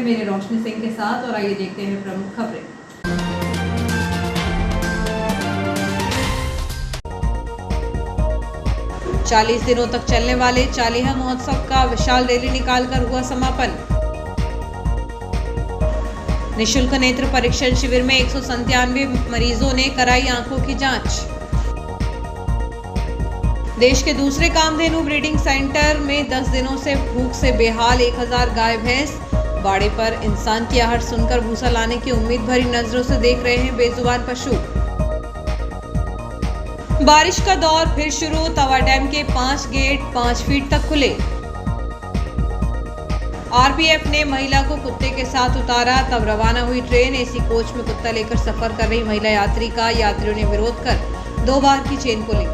मेरे रोशनी सिंह के साथ और आइए देखते हैं प्रमुख खबरें। चालीस दिनों तक चलने वाले चालीहा महोत्सव का विशाल रैली निकालकर हुआ समापन। निःशुल्क नेत्र परीक्षण शिविर में 197 मरीजों ने कराई आंखों की जांच। देश के दूसरे कामधेनु ब्रीडिंग सेंटर में 10 दिनों से भूख से बेहाल 1000 गाय भैंस। बाड़े पर इंसान की आहट सुनकर भूसा लाने की उम्मीद भरी नजरों से देख रहे हैं बेजुबान पशु। बारिश का दौर फिर शुरू, तवा डैम के 5 गेट 5 फीट तक खुले। आरपीएफ ने महिला को कुत्ते के साथ उतारा, तब रवाना हुई ट्रेन। एसी कोच में कुत्ता लेकर सफर कर रही महिला यात्री का यात्रियों ने विरोध कर 2 बार की चेन पुलिंग।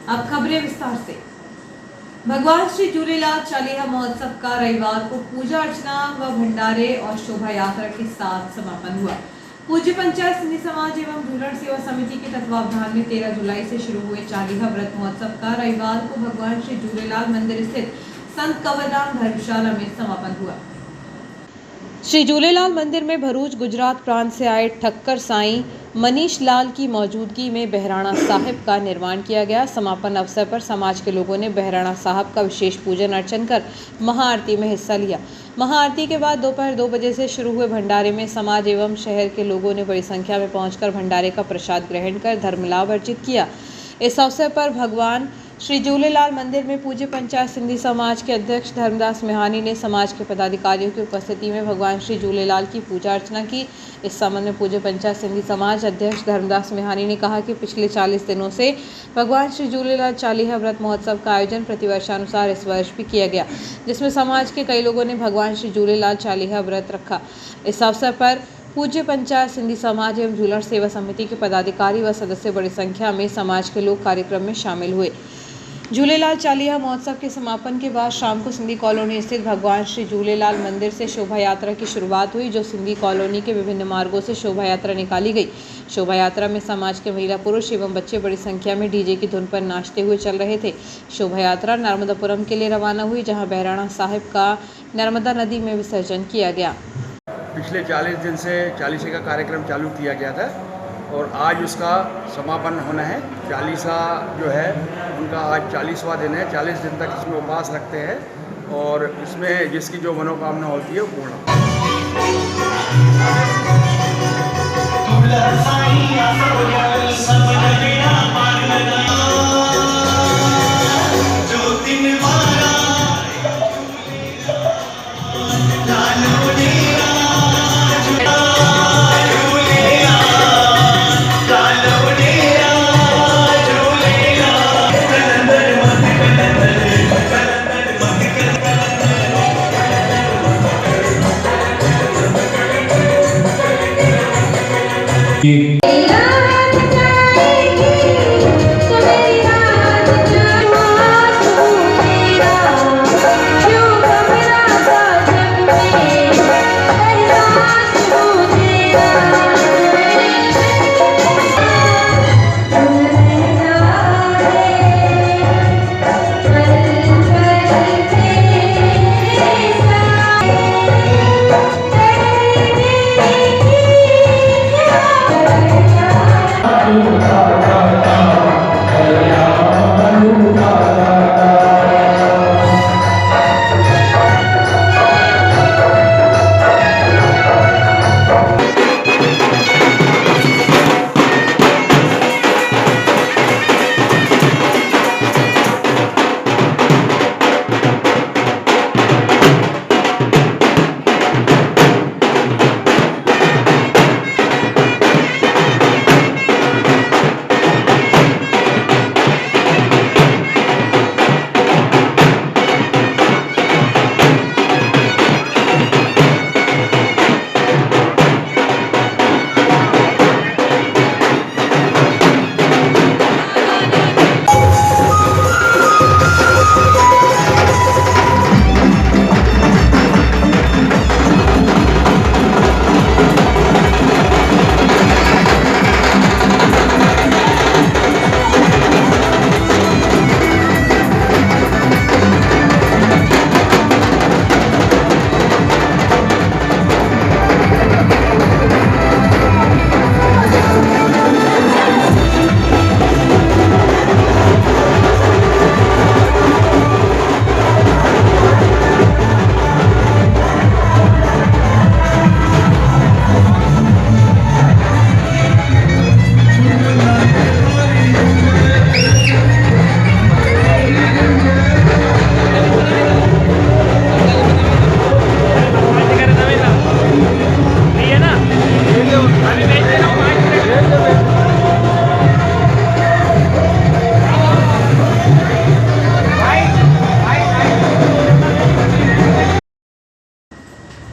अब खबरें विस्तार से। भगवान श्री झूलेलाल चालीहा महोत्सव का रविवार को पूजा अर्चना व भंडारे और शोभा यात्रा के साथ समापन हुआ। पूज्य पंचायत सिंधी समाज एवं झूलण सेवा समिति के तत्वावधान में 13 जुलाई से शुरू हुए चालीहा व्रत महोत्सव का रविवार को भगवान श्री झूलेलाल मंदिर स्थित संत कंवरराम धर्मशाला में समापन हुआ। श्री झूलेलाल मंदिर में भरूच गुजरात प्रांत से आए ठक्कर साईं मनीष लाल की मौजूदगी में बहराणा साहिब का निर्माण किया गया। समापन अवसर पर समाज के लोगों ने बहराणा साहिब का विशेष पूजन अर्चन कर महाआरती में हिस्सा लिया। महाआरती के बाद दोपहर 2 बजे से शुरू हुए भंडारे में समाज एवं शहर के लोगों ने बड़ी संख्या में पहुंचकर भंडारे का प्रसाद ग्रहण कर धर्म लाभ अर्जित किया। इस अवसर पर भगवान श्री झूलेलाल मंदिर में पूज्य पंचायत सिंधी समाज के अध्यक्ष धर्मदास मेहानी ने समाज के पदाधिकारियों की उपस्थिति में भगवान श्री झूलेलाल की पूजा अर्चना की। इस संबंध में पूज्य पंचायत सिंधी समाज अध्यक्ष धर्मदास मेहानी ने कहा कि पिछले 40 दिनों से भगवान श्री झूलेलाल चालीहा व्रत महोत्सव का आयोजन प्रतिवर्षानुसार इस वर्ष भी किया गया, जिसमें समाज के कई लोगों ने भगवान श्री झूलेलाल चालीहा व्रत रखा। इस अवसर पर पूज्य पंचायत सिंधी समाज एवं झूलण सेवा समिति के पदाधिकारी व सदस्य बड़ी संख्या में समाज के लोग कार्यक्रम में शामिल हुए। झूलेलाल चालीहा महोत्सव के समापन के बाद शाम को सिंधी कॉलोनी स्थित भगवान श्री झूलेलाल मंदिर से शोभा यात्रा की शुरुआत हुई, जो सिंधी कॉलोनी के विभिन्न मार्गों से शोभा यात्रा निकाली गई। शोभा यात्रा में समाज के महिला पुरुष एवं बच्चे बड़ी संख्या में डीजे की धुन पर नाचते हुए चल रहे थे। शोभा यात्रा नर्मदापुरम के लिए रवाना हुई, जहाँ बहराणा साहिब का नर्मदा नदी में विसर्जन किया गया। पिछले 40 दिन से चालीसे का कार्यक्रम चालू किया गया था और आज उसका समापन होना है। चालीसा जो है उनका आज 40वां दिन है। 40 दिन तक इसमें उपवास रखते हैं और इसमें जिसकी जो मनोकामना होती है वो पूर्ण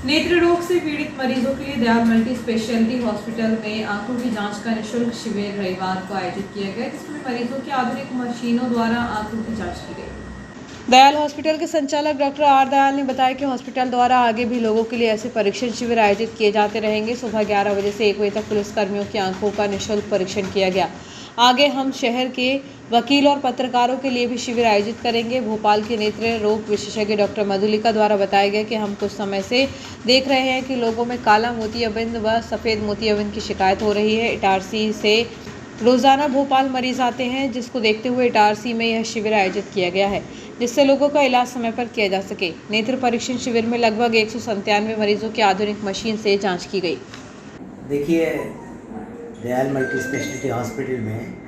नेत्र रोग से पीड़ित मरीजों के लिए दयाल मल्टी स्पेशलिटी हॉस्पिटल में आंखों की जांच का निःशुल्क शिविर रविवार को आयोजित किया गया, जिसमें मरीजों की आधुनिक मशीनों द्वारा आंखों की जांच की गई। दयाल हॉस्पिटल के संचालक डॉक्टर आर दयाल ने बताया कि हॉस्पिटल द्वारा आगे भी लोगों के लिए ऐसे परीक्षण शिविर आयोजित किए जाते रहेंगे। सुबह 11 बजे से 1 बजे तक पुलिसकर्मियों की आंखों का निःशुल्क परीक्षण किया गया। आगे हम शहर के वकील और पत्रकारों के लिए भी शिविर आयोजित करेंगे। भोपाल के नेत्र रोग विशेषज्ञ डॉक्टर मधुलिका द्वारा बताया गया कि हम कुछ समय से देख रहे हैं कि लोगों में काला मोतियाबिंद व सफ़ेद मोतियाबिंद की शिकायत हो रही है। इटारसी से रोजाना भोपाल मरीज आते हैं, जिसको देखते हुए इटारसी में यह शिविर आयोजित किया गया है, जिससे लोगों का इलाज समय पर किया जा सके। नेत्र परीक्षण शिविर में लगभग 197 मरीजों की आधुनिक मशीन से जाँच की गई। देखिए, दयाल मल्टी स्पेशलिटी हॉस्पिटल में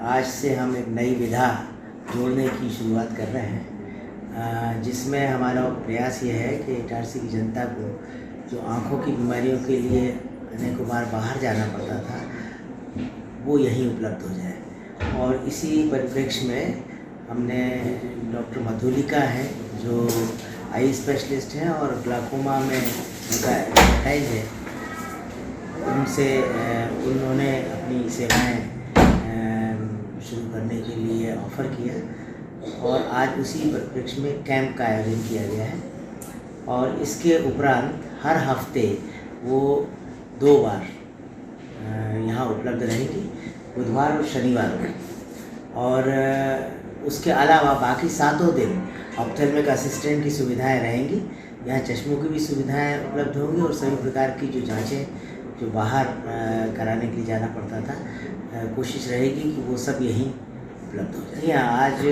आज से हम एक नई विधा जोड़ने की शुरुआत कर रहे हैं, जिसमें हमारा प्रयास ये है कि इटारसी की जनता को जो आँखों की बीमारियों के लिए अनेकों बार बाहर जाना पड़ता था, वो यहीं उपलब्ध हो जाए। और इसी परिप्रेक्ष्य में हमने डॉक्टर मधुलिका हैं जो आई स्पेशलिस्ट हैं और ग्लाकोमा में उनका एक्सपर्टाइज है, उन्होंने अपनी सेवाएं शुरू करने के लिए ऑफ़र किया और आज उसी परिप्रेक्ष्य में कैंप का आयोजन किया गया है। और इसके उपरांत हर हफ्ते वो 2 बार यहाँ उपलब्ध रहेगी, बुधवार और शनिवार को। और उसके अलावा बाकी 7 दिन ऑप्थेल्मिक असिस्टेंट की सुविधाएं रहेंगी। यहाँ चश्मों की भी सुविधाएं उपलब्ध होंगी और सभी प्रकार की जो जांचें जो बाहर कराने के लिए जाना पड़ता था, कोशिश रहेगी कि वो सब यहीं उपलब्ध हो जाए। यहाँ आज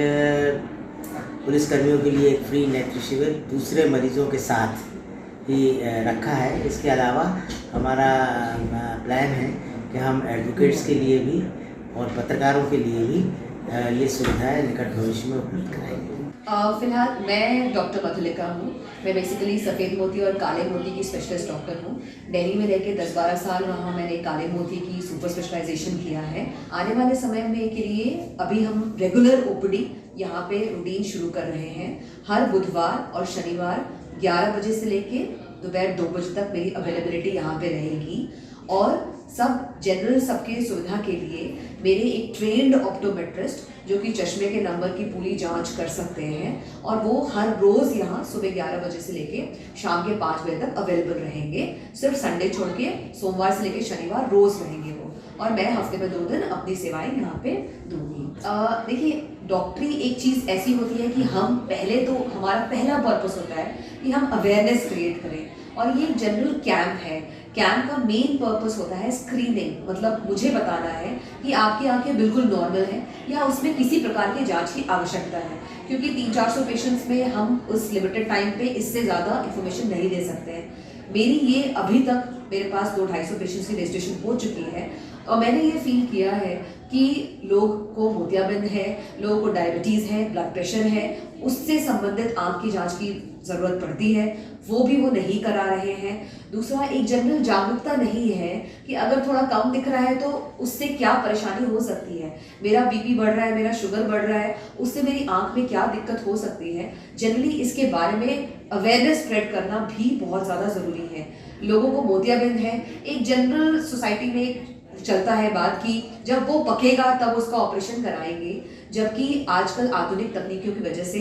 पुलिसकर्मियों के लिए एक फ्री नेत्र शिविर दूसरे मरीजों के साथ ही रखा है। इसके अलावा हमारा प्लान है कि हम एडवोकेट्स के लिए भी और पत्रकारों के लिए भी ये सुविधाएं निकट भविष्य में उपलब्ध कराएंगे। फिलहाल मैं डॉक्टर मधुलिका हूँ। मैं बेसिकली सफ़ेद मोती और काले मोती की स्पेशलिस्ट डॉक्टर हूँ। दिल्ली में रह के 10-12 साल वहाँ मैंने काले मोती की सुपर स्पेशलाइजेशन किया है। आने वाले समय में के लिए अभी हम रेगुलर ओपीडी यहाँ पे रूटीन शुरू कर रहे हैं। हर बुधवार और शनिवार 11 बजे से लेके दोपहर 2 बजे तक मेरी अवेलेबिलिटी यहाँ पे रहेगी। और सब जनरल सबके सुविधा के लिए मेरे एक ट्रेंड ऑप्टोमेट्रिस्ट जो कि चश्मे के नंबर की पूरी जांच कर सकते हैं, और वो हर रोज़ यहाँ सुबह 11 बजे से लेके शाम के 5 बजे तक अवेलेबल रहेंगे। सिर्फ संडे छोड़ के सोमवार से लेके शनिवार रोज़ रहेंगे वो, और मैं हफ्ते में 2 दिन अपनी सेवाएं यहाँ पे दूंगी। देखिए, डॉक्टरी एक चीज़ ऐसी होती है कि हम पहले तो हमारा पहला पर्पस होता है कि हम अवेयरनेस क्रिएट करें, और ये जनरल कैंप है। कैंप का मेन पर्पस होता है स्क्रीनिंग, मतलब मुझे बताना है कि आपकी आंखें बिल्कुल नॉर्मल हैं या उसमें किसी प्रकार की जांच की आवश्यकता है, क्योंकि 300-400 पेशेंट्स में हम उस लिमिटेड टाइम पे इससे ज़्यादा इन्फॉर्मेशन नहीं दे सकते हैं। मेरी ये अभी तक मेरे पास 200-250 पेशेंट्स की रजिस्ट्रेशन हो चुकी है, और मैंने ये फील किया है कि लोग को मोतियाबिंद है, लोगों को डायबिटीज़ है, ब्लड प्रेशर है, उससे संबंधित आँख की जांच की ज़रूरत पड़ती है, वो भी वो नहीं करा रहे हैं। दूसरा, एक जनरल जागरूकता नहीं है कि अगर थोड़ा कम दिख रहा है तो उससे क्या परेशानी हो सकती है, मेरा बीपी बढ़ रहा है, मेरा शुगर बढ़ रहा है, उससे मेरी आँख में क्या दिक्कत हो सकती है। जनरली इसके बारे में अवेयरनेस स्प्रेड करना भी बहुत ज़्यादा ज़रूरी है। लोगों को मोतियाबिंद है, एक जनरल सोसाइटी में चलता है बात कि जब वो पकेगा तब उसका ऑपरेशन कराएंगे, जबकि आजकल आधुनिक तकनीकियों की वजह से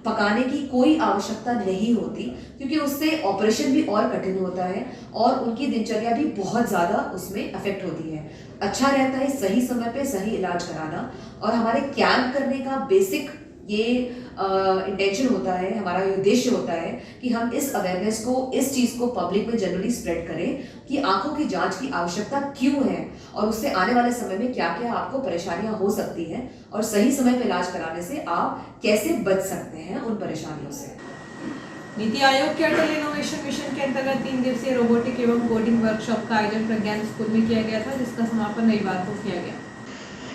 पकाने की कोई आवश्यकता नहीं होती, क्योंकि उससे ऑपरेशन भी और कठिन होता है और उनकी दिनचर्या भी बहुत ज़्यादा उसमें अफेक्ट होती है। अच्छा रहता है सही समय पे सही इलाज कराना, और हमारे कैंप करने का बेसिक ये इंटेंशन होता है, हमारा ये उद्देश्य होता है कि हम इस अवेयरनेस को, इस चीज़ को पब्लिक में जनरली स्प्रेड करें कि आंखों की जांच की आवश्यकता क्यों है और उससे आने वाले समय में क्या क्या आपको परेशानियां हो सकती हैं, और सही समय पर इलाज कराने से आप कैसे बच सकते हैं उन परेशानियों से। नीति आयोग के अटल इनोवेशन मिशन के अंतर्गत 3 दिवसीय रोबोटिक एवं कोडिंग वर्कशॉप का आयोजन प्रज्ञान स्कूल में किया गया था, जिसका समापन रविवार को किया गया।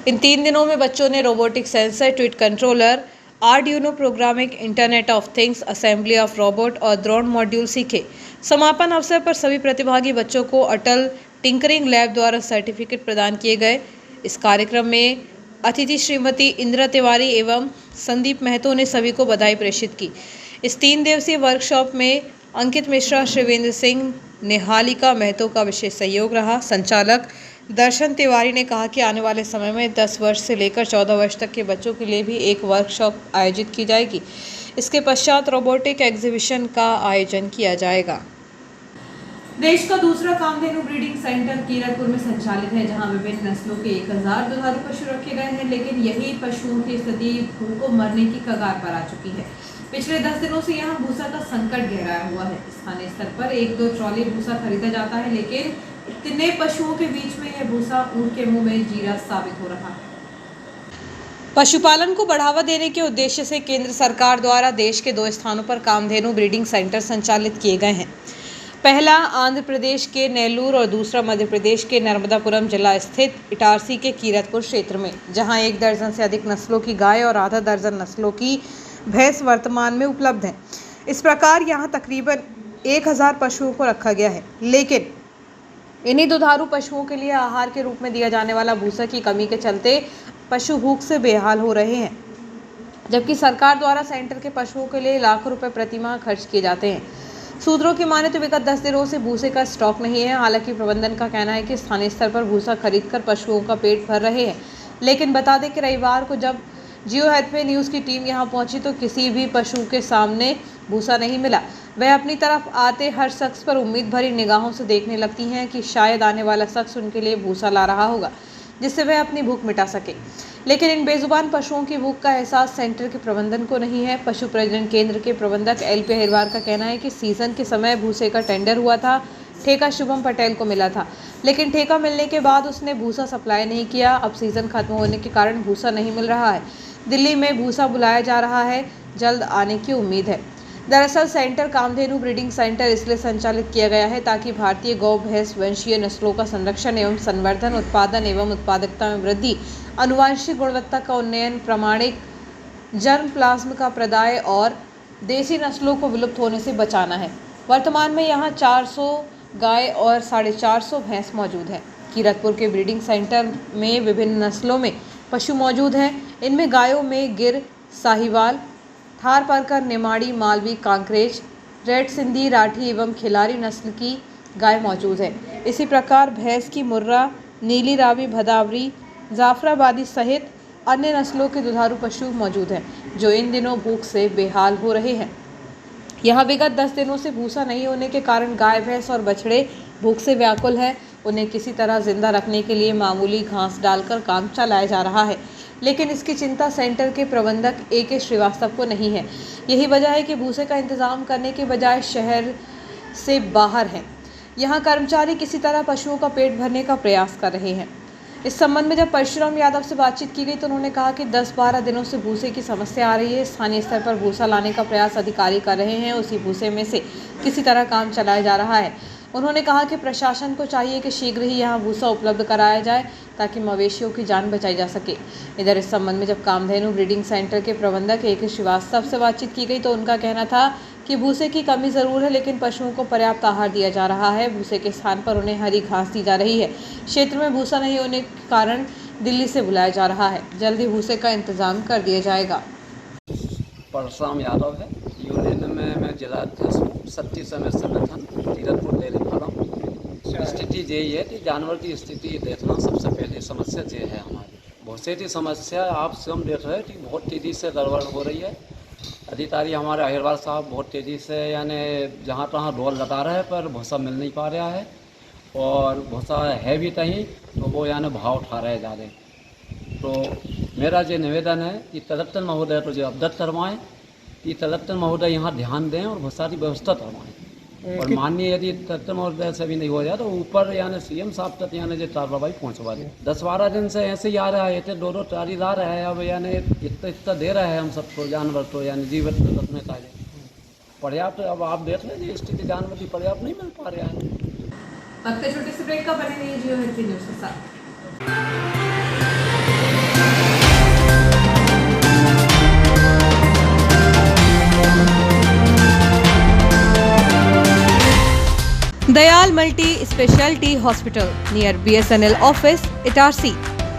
इन 3 दिनों में बच्चों ने robotic sensor, tweet controller, Arduino programming, internet of things, assembly of robot और ड्रोन मॉड्यूल सीखे। समापन अवसर पर सभी प्रतिभागी बच्चों को अटल टिंकरिंग लैब द्वारा सर्टिफिकेट प्रदान किए गए। इस कार्यक्रम में अतिथि श्रीमती इंदिरा तिवारी एवं संदीप महतो ने सभी को बधाई प्रेषित की। इस 3 दिवसीय वर्कशॉप में अंकित मिश्रा, शिवेंद्र सिंह, निहालिका महतो का विशेष सहयोग रहा। संचालक दर्शन तिवारी ने कहा कि आने वाले समय में 10 वर्ष से लेकर 14 वर्ष तक के बच्चों के लिए भी एक वर्कशॉप आयोजित की जाएगी। इसके पश्चात रोबोटिक एग्जीबिशन का आयोजन किया जाएगा। देश का दूसरा कामधेनु ब्रीडिंग सेंटर कीरतपुर में संचालित है, जहां विभिन्न नस्लों के 1000 दुधारू पशु रखे गए हैं, लेकिन यही पशुओं की स्थिति भूखों मरने की कगार पर आ चुकी है। पिछले 10 दिनों से यहां भूसा का संकट गहराया हुआ है। स्थानीय स्तर पर 1-2 ट्रॉली भूसा खरीदा जाता है, लेकिन इतने पशुओं के बीच में यह भूसा ऊंट के मुंह में जीरा साबित हो रहा है। पशुपालन को बढ़ावा देने के उद्देश्य से केंद्र सरकार द्वारा देश के 2 स्थानों पर कामधेनु ब्रीडिंग सेंटर संचालित किए गए हैं। पहला आंध्र प्रदेश के नेल्लूर और दूसरा मध्य प्रदेश के नर्मदापुरम जिला स्थित इटारसी के कीरतपुर क्षेत्र में, जहां 1 दर्जन से अधिक नस्लों की गाय और आधा दर्जन नस्लों की भैंस वर्तमान में उपलब्ध हैं। इस प्रकार यहां तकरीबन 1000 पशुओं को रखा गया है, लेकिन इन्हीं दुधारू पशुओं के लिए आहार के रूप में दिया जाने वाला भूसा की कमी के चलते पशु भूख से बेहाल हो रहे हैं, जबकि सरकार द्वारा सेंटर के पशुओं के लिए लाखों रुपए प्रतिमाह खर्च किए जाते हैं। सूत्रों की माने तो विगत 10 दिनों से भूसे का स्टॉक नहीं है। हालांकि प्रबंधन का कहना है कि स्थानीय स्तर पर भूसा खरीदकर पशुओं का पेट भर रहे हैं, लेकिन बता दें कि रविवार को जब जियो हैथवे न्यूज़ की टीम यहां पहुंची तो किसी भी पशु के सामने भूसा नहीं मिला। वह अपनी तरफ आते हर शख्स पर उम्मीद भरी निगाहों से देखने लगती हैं कि शायद आने वाला शख्स उनके लिए भूसा ला रहा होगा, जिससे वह अपनी भूख मिटा सके। लेकिन इन बेजुबान पशुओं की भूख का एहसास सेंटर के प्रबंधन को नहीं है। पशु प्रजनन केंद्र के प्रबंधक LP अहिरवार का कहना है कि सीजन के समय भूसे का टेंडर हुआ था, ठेका शुभम पटेल को मिला था, लेकिन ठेका मिलने के बाद उसने भूसा सप्लाई नहीं किया। अब सीजन खत्म होने के कारण भूसा नहीं मिल रहा है। दिल्ली में भूसा बुलाया जा रहा है, जल्द आने की उम्मीद है। दरअसल सेंटर कामधेनु ब्रीडिंग सेंटर इसलिए संचालित किया गया है ताकि भारतीय गौ भैंस वंशीय नस्लों का संरक्षण एवं संवर्धन, उत्पादन एवं उत्पादकता में वृद्धि, आनुवांशिक गुणवत्ता का उन्नयन, प्रामाणिक जर्म प्लाज्म का प्रदाय और देसी नस्लों को विलुप्त होने से बचाना है। वर्तमान में यहाँ 400 गाय और 450 भैंस मौजूद हैं। कीरतपुर के ब्रीडिंग सेंटर में विभिन्न नस्लों में पशु मौजूद हैं। इनमें गायों में गिर, साहिवाल, थारपारकर, निमाड़ी, मालवी, कांकरेज, रेड सिंधी, राठी एवं खिलारी नस्ल की गाय मौजूद है। इसी प्रकार भैंस की मुर्रा, नीली रावी, भदावरी, जाफराबादी सहित अन्य नस्लों के दुधारू पशु मौजूद हैं, जो इन दिनों भूख से बेहाल हो रहे हैं। यहाँ विगत 10 दिनों से भूसा नहीं होने के कारण गाय, भैंस और बछड़े भूख से व्याकुल हैं। उन्हें किसी तरह जिंदा रखने के लिए मामूली घास डालकर काम चलाया जा रहा है, लेकिन इसकी चिंता सेंटर के प्रबंधक AK श्रीवास्तव को नहीं है। यही वजह है कि भूसे का इंतजाम करने के बजाय शहर से बाहर हैं। यहाँ कर्मचारी किसी तरह पशुओं का पेट भरने का प्रयास कर रहे हैं। इस संबंध में जब परशुराम यादव से बातचीत की गई तो उन्होंने कहा कि 10-12 दिनों से भूसे की समस्या आ रही है। स्थानीय स्तर पर भूसा लाने का प्रयास अधिकारी कर रहे हैं, उसी भूसे में से किसी तरह काम चलाया जा रहा है। उन्होंने कहा कि प्रशासन को चाहिए कि शीघ्र ही यहाँ भूसा उपलब्ध कराया जाए ताकि मवेशियों की जान बचाई जा सके। इधर इस संबंध में जब कामधेनु ब्रीडिंग सेंटर के प्रबंधक AK श्रीवास्तव से बातचीत की गई तो उनका कहना था कि भूसे की कमी ज़रूर है, लेकिन पशुओं को पर्याप्त आहार दिया जा रहा है। भूसे के स्थान पर उन्हें हरी घास दी जा रही है। क्षेत्र में भूसा नहीं होने के कारण दिल्ली से बुलाया जा रहा है। जल्द ही भूसे का इंतजाम कर दिया जाएगा। परशुराम यादव है, यूनियन में मैं जिला अध्यक्ष हूँ। 37 समय संगठन कीरतपुर डेयरी फार्म। स्थिति यही है कि जानवर की स्थिति देखना सबसे पहले समस्या ये है हमारी। भूसे की समस्या आप स्वयं देख रहे हैं कि बहुत तेज़ी से गड़बड़ हो रही है। अधिकारी हमारे अहिरवार साहब बहुत तेज़ी से यानी जहाँ तहाँ डोल लगा रहे हैं, पर भूसा मिल नहीं पा रहा है, और भूसा है भी कहीं तो वो यानी भाव उठा रहे ज़्यादा। तो मेरा ये निवेदन है कि कलेक्टर महोदय को जो अवगत करवाएं कि कलेक्टर महोदय यहाँ ध्यान दें और भूसा की व्यवस्था करवाएं। और माननीय यदि कलेक्टर महोदय से भी नहीं हो जाए तो ऊपर यानी CM साहब तक यानी जो कार्रवाई पहुँचवा दें। 10-12 दिन से ऐसे ही आ रहा है, इतने 2-2 ट्राली ला रहा है। अब यानी इतना दे रहा है हम सबको जानवर तो यानी जीवित रखने का पर्याप्त। अब आप देख लीजिए स्थिति जानवर की पर्याप्त नहीं मिल पा रहा है। वक्त छोटे से ब्रेक का बने रहिए जियो हैथवे न्यूज़ के साथ। Dayal multi speciality hospital near BSNL office Itarsi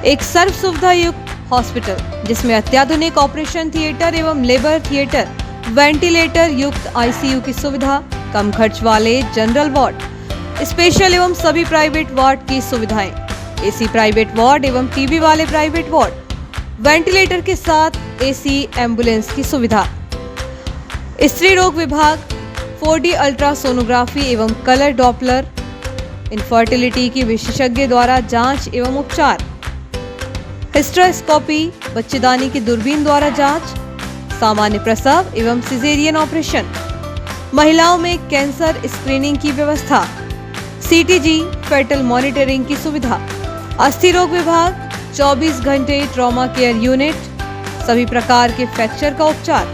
एक सर्व सुविधा युक्त हॉस्पिटल जिसमें अत्याधुनिक ऑपरेशन थिएटर एवं लेबर थिएटर, वेंटिलेटर युक्त आईसीयू की सुविधा, कम खर्च वाले जनरल वार्ड, स्पेशल एवं सभी प्राइवेट वार्ड की सुविधाएं, एसी प्राइवेट वार्ड एवं टीबी वाले प्राइवेट वार्ड, वेंटिलेटर के साथ एसी एम्बुलेंस की सुविधा, स्त्री रोग विभाग, 4D अल्ट्रासोनोग्राफी एवं कलर डॉपलर, इनफर्टिलिटी की विशेषज्ञ द्वारा जांच एवं उपचार, हिस्टेरोस्कोपी, बच्चेदानी की दूरबीन द्वारा जांच, सामान्य प्रसव एवं सिजेरियन ऑपरेशन, महिलाओं में कैंसर स्क्रीनिंग की व्यवस्था, सीटीजी फेटल मॉनिटरिंग की सुविधा, अस्थि रोग विभाग, 24 घंटे ट्रॉमा केयर यूनिट, सभी प्रकार के फ्रैक्चर का उपचार,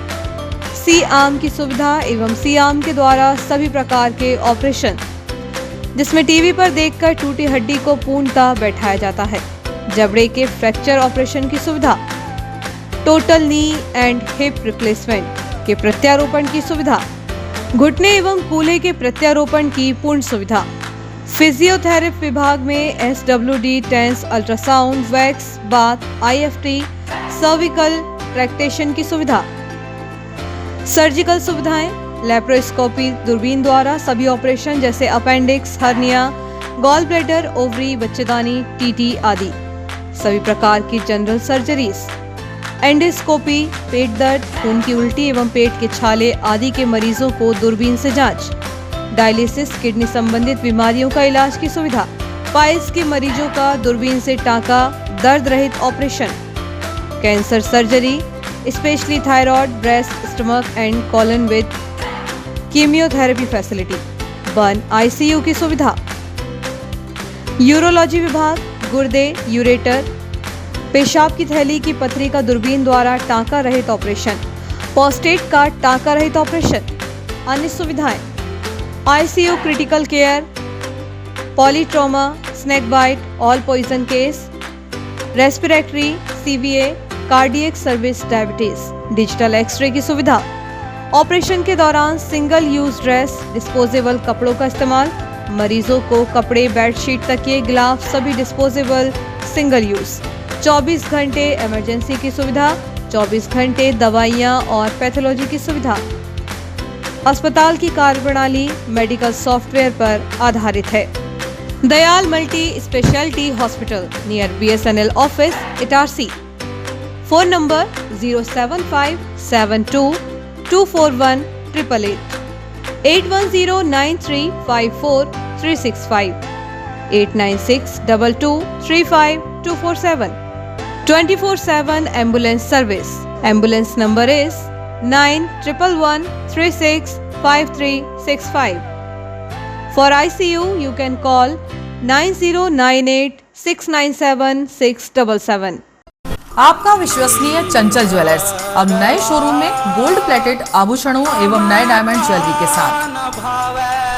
सी आर्म की सुविधा एवं सी आर्म के द्वारा सभी प्रकार के ऑपरेशन, जिसमें टीवी पर देखकर टूटी हड्डी को पूर्णतः बैठाया जाता है, जबड़े के फ्रैक्चर ऑपरेशन की सुविधा, total knee and hip replacement के प्रत्यारोपण की सुविधा, घुटने एवं कूल्हे के प्रत्यारोपण की पूर्ण सुविधा, फिजियोथेरेपी विभाग में SWD, TENS, ultrasound, wax, bath, IFT, cervical traction की सुविधा, सर्जिकल सुविधाएं, लेप्रोस्कोपी दूरबीन द्वारा सभी ऑपरेशन जैसे appendix, hernia, gall bladder, ovary, बच्चेदानी, TT आदि, सभी प्रकार की जनरल सर्जरीज, एंडोस्कोपी, पेट दर्द, खून की उल्टी एवं पेट के छाले आदि के मरीजों को दूरबीन से जांच, डायलिसिस, किडनी संबंधित बीमारियों का इलाज की सुविधा, पाइल्स के मरीजों का दूरबीन से टांका, दर्द रहित operation, cancer surgery, specially thyroid, breast, stomach and colon with chemotherapy facility, burn ICU की सुविधा, यूरोलॉजी विभाग, गुर्दे, यूरेटर, पेशाब की थैली की पथरी का दूरबीन द्वारा टांका रहित ऑपरेशन, प्रोस्टेट का टांका रहित ऑपरेशन, अन्य सुविधाएं, ICU critical care, polytrauma, snake bite, all poison case, respiratory, CVA, cardiac service, diabetes, digital x ray की सुविधा, ऑपरेशन के दौरान सिंगल यूज ड्रेस, डिस्पोजेबल कपड़ों का इस्तेमाल, मरीजों को कपड़े, बेडशीट, तकिए, ग्लाव सभी डिस्पोजेबल सिंगल यूज, 24 घंटे इमरजेंसी की सुविधा, 24 घंटे दवाइयाँ और पैथोलॉजी की सुविधा। अस्पताल की कार्यप्रणाली मेडिकल सॉफ्टवेयर पर आधारित है। Dayal multi speciality hospital near BSNL office, Itarsi. Phone number 07572241888, 8109354365, 8962235247, 24/7 ambulance service. Ambulance number is 9111365365. For ICU, you can call 9098697677. आपका विश्वसनीय चंचल ज्वेलर्स अब नए शोरूम में गोल्ड प्लेटेड आभूषणों एवं नए डायमंड ज्वेलरी के साथ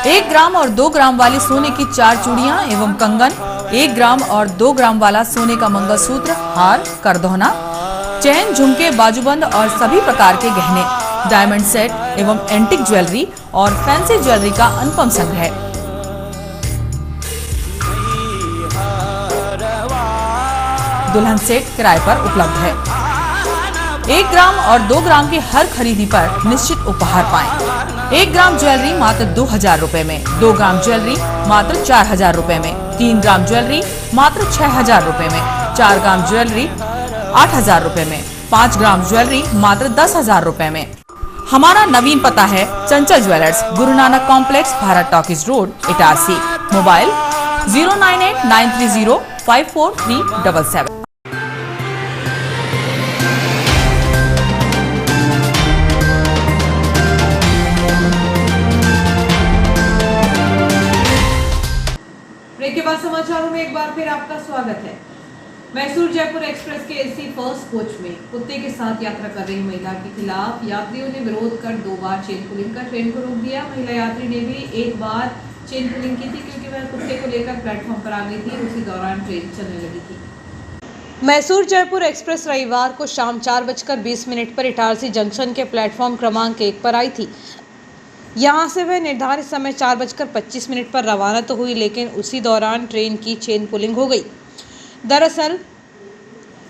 1 ग्राम और 2 ग्राम वाली सोने की 4 चूड़ियां एवं कंगन, 1 ग्राम और 2 ग्राम वाला सोने का मंगलसूत्र, हार, करदोहना, चैन, झुमके, बाजूबंद और सभी प्रकार के गहने, डायमंड सेट एवं एंटिक ज्वेलरी और फैंसी ज्वेलरी का अनुपम संग्रह। दुल्हन सेट किराए पर उपलब्ध है। 1 ग्राम और 2 ग्राम की हर खरीदी पर निश्चित उपहार पाएं। 1 ग्राम ज्वेलरी मात्र 2000 रुपए में, 2 ग्राम ज्वेलरी मात्र 4000 रुपए में, 3 ग्राम ज्वेलरी मात्र 6000 रुपए में, 4 ग्राम ज्वेलरी 8000 रुपए में, 5 ग्राम ज्वेलरी मात्र 10000 रुपए में। हमारा नवीन पता है Chanchal jewellers, Guru Nanak complex, Bharat talkies road, Itarsi. Mobile 09893054377। Break के बाद समाचारों में एक बार फिर आपका स्वागत है। मैसूर जयपुर एक्सप्रेस के AC फर्स्ट कोच में कुत्ते के साथ यात्रा कर रही महिला के खिलाफ यात्रियों ने विरोध कर 2 बार चेन पुलिंग कर ट्रेन को रोक दिया। महिला यात्री ने भी 1 बार चेन पुलिंग की थी क्योंकि वह कुत्ते को लेकर प्लेटफॉर्म पर आ गई थी। उसी दौरान ट्रेन चलने लगी थी। मैसूर जयपुर एक्सप्रेस रविवार को शाम 4:20 पर इटारसी जंक्शन के प्लेटफॉर्म क्रमांक 1 पर आई थी। यहाँ से वह निर्धारित समय 4:25 पर रवाना तो हुई, लेकिन उसी दौरान ट्रेन की चेन पुलिंग हो गई। दरअसल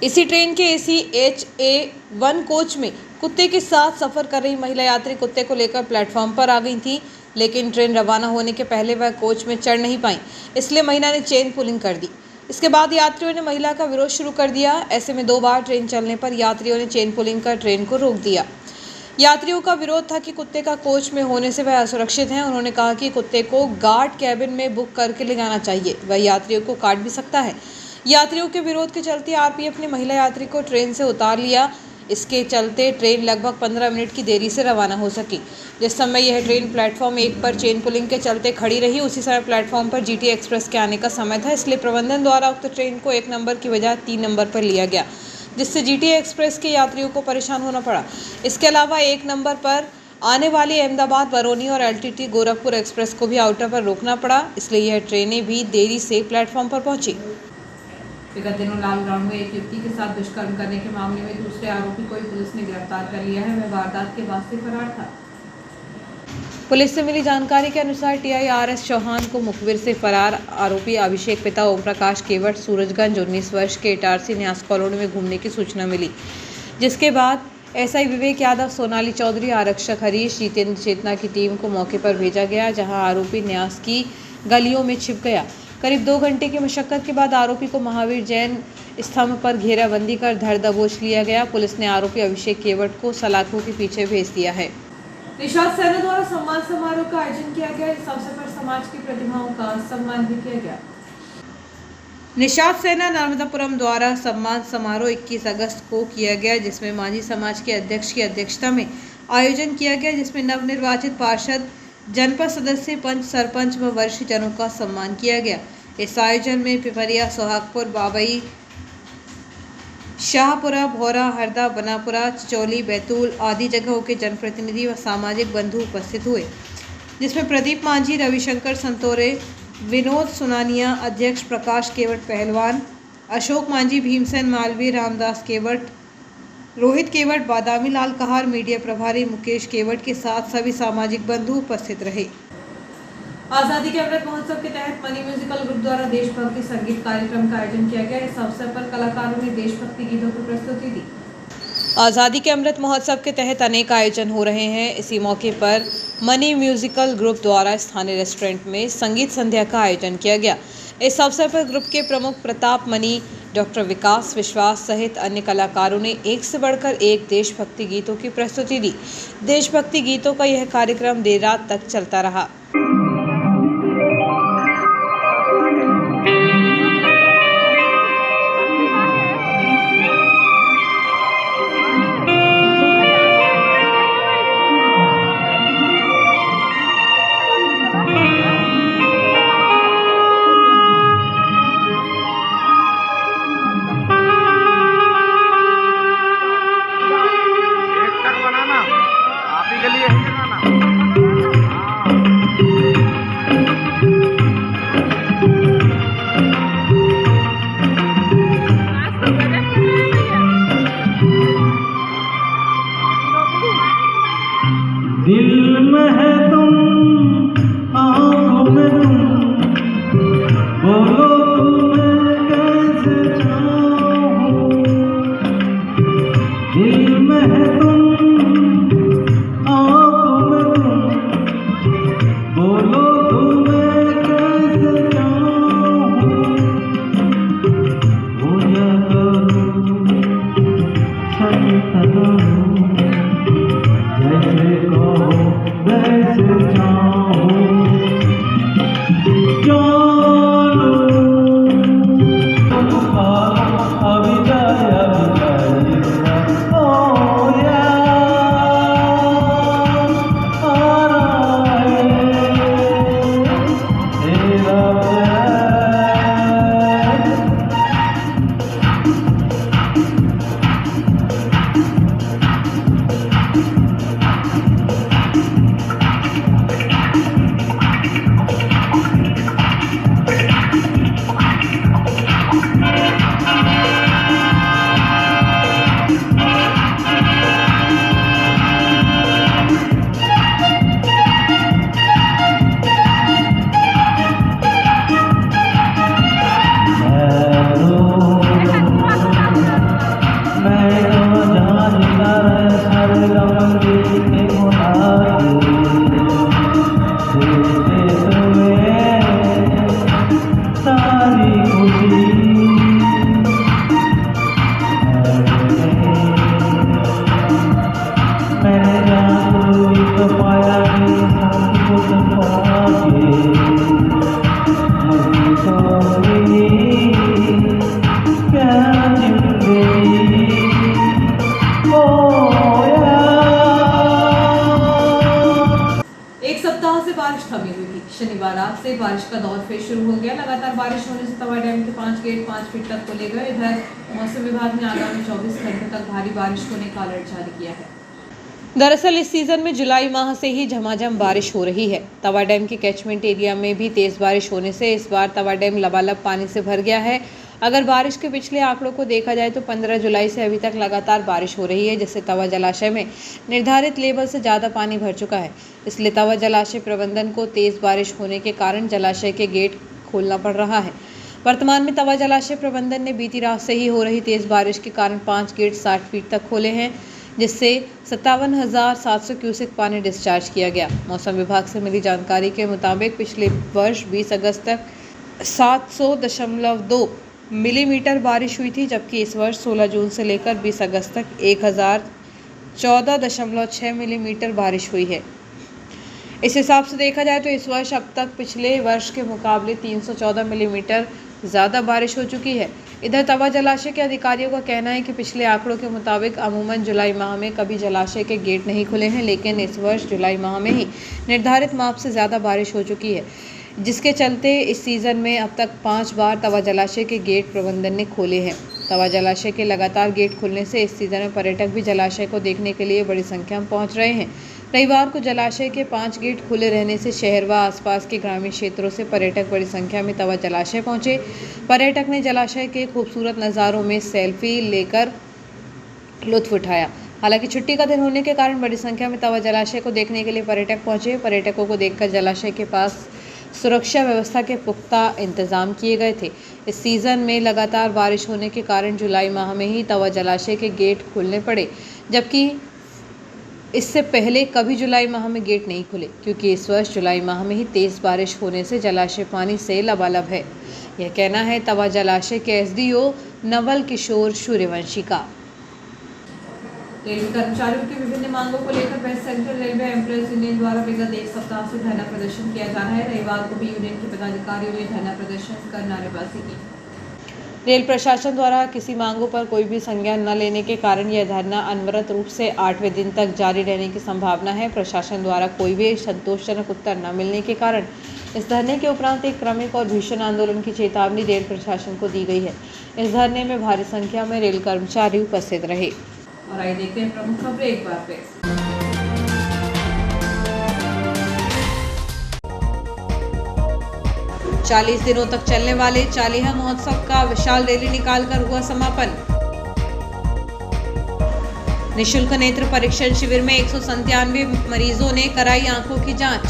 इसी ट्रेन के एसी HA1 कोच में कुत्ते के साथ सफर कर रही महिला यात्री कुत्ते को लेकर प्लेटफॉर्म पर आ गई थी, लेकिन ट्रेन रवाना होने के पहले वह कोच में चढ़ नहीं पाई, इसलिए महिला ने चेन पुलिंग कर दी। इसके बाद यात्रियों ने महिला का विरोध शुरू कर दिया। ऐसे में 2 बार ट्रेन चलने पर यात्रियों ने चेन पुलिंग कर ट्रेन को रोक दिया। यात्रियों का विरोध था कि कुत्ते का कोच में होने से वह असुरक्षित हैं। उन्होंने कहा कि कुत्ते को गार्ड कैबिन में बुक करके ले जाना चाहिए, वह यात्रियों को काट भी सकता है। यात्रियों के विरोध के चलते आरपीएफ ने महिला यात्री को ट्रेन से उतार लिया। इसके चलते ट्रेन लगभग 15 मिनट की देरी से रवाना हो सकी। जिस समय यह ट्रेन प्लेटफॉर्म 1 पर चेन पुलिंग के चलते खड़ी रही, उसी समय प्लेटफॉर्म पर जीटी एक्सप्रेस के आने का समय था, इसलिए प्रबंधन द्वारा उक्त ट्रेन को 1 नंबर की बजाय 3 नंबर पर लिया गया, जिससे जीटी एक्सप्रेस के यात्रियों को परेशान होना पड़ा। इसके अलावा 1 नंबर पर आने वाली अहमदाबाद, बरौनी और LTT गोरखपुर एक्सप्रेस को भी आउटर पर रोकना पड़ा, इसलिए यह ट्रेनें भी देरी से प्लेटफॉर्म पर पहुंची। विगत दिनों लाल ग्राउंड में एक युवती के साथ दुष्कर्म करने के मामले में दूसरे आरोपी को पुलिस ने गिरफ्तार कर लिया है। वह वारदात के बाद से फरार था। पुलिस से मिली जानकारी के अनुसार TIRS चौहान को मुखबिर से फरार आरोपी अभिषेक पिता ओम प्रकाश केवट सूरजगंज 19 वर्ष के इटारसी न्यास कॉलोनी में घूमने की सूचना मिली, जिसके बाद SI विवेक यादव, सोनाली चौधरी, आरक्षक हरीश, जितेंद्र चेतना की टीम को मौके पर भेजा गया, जहां आरोपी न्यास की गलियों में छिप गया। करीब 2 घंटे की मशक्कत के बाद आरोपी को महावीर जैन स्तंभ पर घेराबंदी कर धर दबोच लिया गया। पुलिस ने आरोपी अभिषेक केवट को सलाखों के पीछे भेज दिया है। निषाद सेना द्वारा सम्मान समारोह का आयोजन किया गया। इस अवसर पर समाज की प्रतिभाओं का सम्मान भी किया गया। निषाद सेना नर्मदापुरम द्वारा सम्मान समारोह 21 अगस्त को किया गया, जिसमें मांझी समाज के अध्यक्ष की अध्यक्षता में आयोजन किया गया, जिसमें नवनिर्वाचित पार्षद, जनपद सदस्य, पंच, सरपंच व वरिष्ठ जनों का सम्मान किया गया। इस आयोजन में पिपरिया, सोहागपुर, बाबई, शाहपुरा, भौरा, हरदा, बनापुरा, चिचौली, बैतूल आदि जगहों के जनप्रतिनिधि व सामाजिक बंधु उपस्थित हुए, जिसमें प्रदीप मांझी, रविशंकर संतोरे, विनोद सुनानिया, अध्यक्ष प्रकाश केवट पहलवान, अशोक मांझी, भीमसेन मालवीय, रामदास केवट, रोहित केवट, बादामी लाल कहार, मीडिया प्रभारी मुकेश केवट के साथ सभी सामाजिक बंधु उपस्थित रहे। आज़ादी के अमृत महोत्सव के तहत मनी म्यूजिकल ग्रुप द्वारा देशभक्ति संगीत कार्यक्रम का आयोजन किया गया। इस अवसर पर कलाकारों ने देशभक्ति गीतों की प्रस्तुति दी। आज़ादी के अमृत महोत्सव के तहत अनेक आयोजन हो रहे हैं। इसी मौके पर मनी म्यूजिकल ग्रुप द्वारा स्थानीय रेस्टोरेंट में संगीत संध्या का आयोजन किया गया। इस अवसर पर ग्रुप के प्रमुख प्रताप मनी, डॉक्टर विकास विश्वास सहित अन्य कलाकारों ने एक से बढ़कर एक देशभक्ति गीतों की प्रस्तुति दी। देशभक्ति गीतों का यह कार्यक्रम देर रात तक चलता रहा। बनाना आप ही के लिए ही बनाना। एक सप्ताह से बारिश थमी हुई थी। शनिवार रात से बारिश का दौर फिर शुरू हो गया। लगातार बारिश होने से तवा डैम के 5 गेट 5 फीट तक खोले गए। इधर मौसम विभाग ने आगामी 24 घंटों तक भारी बारिश होने का अलर्ट जारी किया है। दरअसल इस सीजन में जुलाई माह से ही झमाझम बारिश हो रही है। तवा डैम के कैचमेंट एरिया में भी तेज बारिश होने से इस बार तवा डैम लबालब पानी से भर गया है। अगर बारिश के पिछले आंकड़ों को देखा जाए तो 15 जुलाई से अभी तक लगातार बारिश हो रही है, जिससे तवा जलाशय में निर्धारित लेवल से ज़्यादा पानी भर चुका है। इसलिए तवा जलाशय प्रबंधन को तेज बारिश होने के कारण जलाशय के गेट खोलना पड़ रहा है। वर्तमान में तवा जलाशय प्रबंधन ने बीती रात से ही हो रही तेज बारिश के कारण 5 गेट 60 फीट तक खोले हैं, जिससे 57,700 क्यूसेक पानी डिस्चार्ज किया गया। मौसम विभाग से मिली जानकारी के मुताबिक पिछले वर्ष 20 अगस्त तक 700.2 मिलीमीटर बारिश हुई थी, जबकि इस वर्ष 16 जून से लेकर 20 अगस्त तक 1014.6 मिलीमीटर बारिश हुई है। इस हिसाब से देखा जाए तो इस वर्ष अब तक पिछले वर्ष के मुकाबले 314 मिलीमीटर ज़्यादा बारिश हो चुकी है। इधर तवा जलाशय के अधिकारियों का कहना है कि पिछले आंकड़ों के मुताबिक अमूमन जुलाई माह में कभी जलाशय के गेट नहीं खुले हैं, लेकिन इस वर्ष जुलाई माह में ही निर्धारित माप से ज़्यादा बारिश हो चुकी है, जिसके चलते इस सीज़न में अब तक 5 बार तवा जलाशय के गेट प्रबंधन ने खोले हैं। तवा जलाशय के लगातार गेट खुलने से इस सीज़न में पर्यटक भी जलाशय को देखने के लिए बड़ी संख्या में पहुंच रहे हैं। रविवार को जलाशय के 5 गेट खुले रहने से शहर व आसपास के ग्रामीण क्षेत्रों से पर्यटक बड़ी संख्या में तवा जलाशय पहुंचे। पर्यटक ने जलाशय के खूबसूरत नज़ारों में सेल्फी लेकर लुत्फ उठाया। हालांकि छुट्टी का दिन होने के कारण बड़ी संख्या में तवा जलाशय को देखने के लिए पर्यटक पहुंचे। पर्यटकों को देखकर जलाशय के पास सुरक्षा व्यवस्था के पुख्ता इंतजाम किए गए थे। इस सीज़न में लगातार बारिश होने के कारण जुलाई माह में ही तवा जलाशय के गेट खोलने पड़े, जबकि इससे पहले कभी जुलाई माह में गेट नहीं खुले, क्योंकि इस वर्ष जुलाई माह में ही तेज़ बारिश होने से जलाशय पानी से लबालब है। यह कहना है तवा जलाशय के एसडीओ नवल किशोर सूर्यवंशी का। रेलवे कर्मचारियों की विभिन्न मांगों को लेकर west central railway employees union द्वारा विगत 1 सप्ताह से धरना प्रदर्शन किया जा रहा है। रविवार को भी यूनियन के पदाधिकारियों ने धरना प्रदर्शन कर नारेबाजी की। रेल प्रशासन द्वारा किसी मांगों पर कोई भी संज्ञान न लेने के कारण यह धरना अनवरत रूप से 8वें दिन तक जारी रहने की संभावना है। प्रशासन द्वारा कोई भी संतोषजनक उत्तर न मिलने के कारण इस धरने के उपरांत एक क्रमिक और भीषण आंदोलन की चेतावनी रेल प्रशासन को दी गई है। इस धरने में भारी संख्या में रेल कर्मचारी उपस्थित रहे। और आइए देखते हैं प्रमुख खबरें एक बार फिर। 40 दिनों तक चलने वाले चालीहा महोत्सव का विशाल रैली निकालकर हुआ समापन। निःशुल्क नेत्र परीक्षण शिविर में 197 मरीजों ने कराई आंखों की जांच।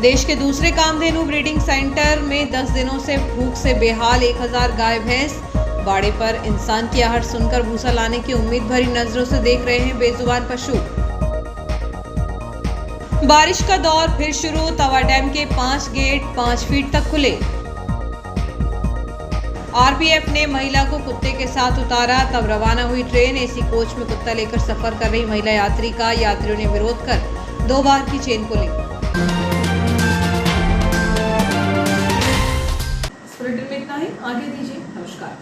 देश के दूसरे कामधेनु ब्रीडिंग सेंटर में 10 दिनों से भूख से बेहाल 1000 गाय भैंस। बाड़े पर इंसान की आहट सुनकर भूसा लाने की उम्मीद भरी नजरों से देख रहे हैं बेजुबान पशु। बारिश का दौर फिर शुरू। तवा डैम के 5 गेट 5 फीट तक खुले। आरपीएफ ने महिला को कुत्ते के साथ उतारा, तब रवाना हुई ट्रेन। एसी कोच में कुत्ता लेकर सफर कर रही महिला यात्री का यात्रियों ने विरोध कर 2 बार की चेन पुलिंग। इस बुलेटिन में इतना ही। आगे दीजिए। नमस्कार।